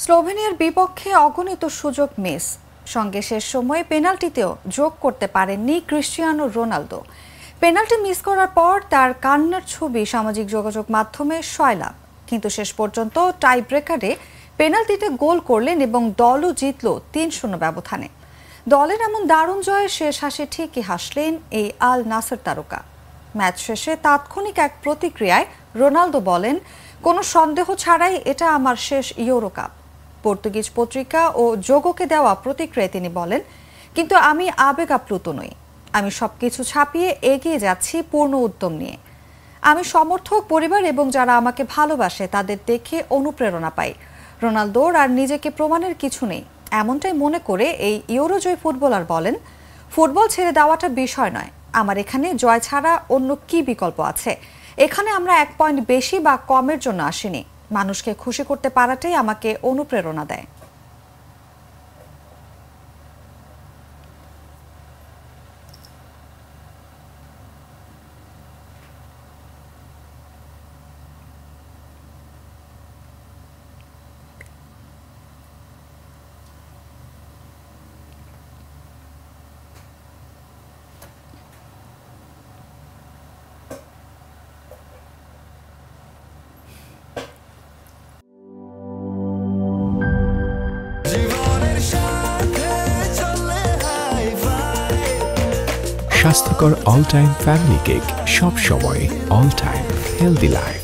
স্লোভেনিয়ার বিপক্ষে অগণিত সুযোগ মিস, সঙ্গে শেষ সময়ে পেনাল্টিতেও যোগ করতে পারেননি ক্রিস্টিয়ানো রোনালদো। পেনাল্টি মিস করার পর তার কান্নার ছবি সামাজিক যোগাযোগ মাধ্যমে সয়লাভ, কিন্তু শেষ পর্যন্ত টাই ব্রেকারে পেনাল্টিতে গোল করলেন এবং দলও জিতল ৩-০ ব্যবধানে। দলের এমন দারুণ জয়ে শেষ হাসি ঠিকই হাসলেন এই আল নাসর তারকা। ম্যাচ শেষে তাৎক্ষণিক এক প্রতিক্রিয়ায় রোনালদো বলেন, কোনো সন্দেহ ছাড়াই এটা আমার শেষ ইউরো কাপ। পর্তুগিজ পত্রিকা ও যোগকে দেওয়া প্রতিক্রিয়ায় তিনি বলেন, কিন্তু আমি আবেগাপ্লুত নই, আমি সবকিছু ছাপিয়ে এগিয়ে যাচ্ছি পূর্ণ উদ্যম নিয়ে। আমি সমর্থক, পরিবার এবং যারা আমাকে ভালোবাসে তাদের দেখে অনুপ্রেরণা পাই। রোনালদোর আর নিজেকে প্রমাণের কিছু নেই, এমনটাই মনে করে এই ইউরোজয়ী ফুটবলার বলেন, ফুটবল ছেড়ে দেওয়াটা বিষয় নয়, আমার এখানে জয় ছাড়া অন্য কি বিকল্প আছে। এখানে আমরা 1 পয়েন্ট বেশি বা কমের জন্য আসিনি, মানুষকে খুশি করতে পারাটাই আমাকে অনুপ্রেরণা দেয়। স্বাস্থ্যকর অল টাইম ফ্যামিলি কেক, সব সময় অল টাইম হেলদি লাইফ।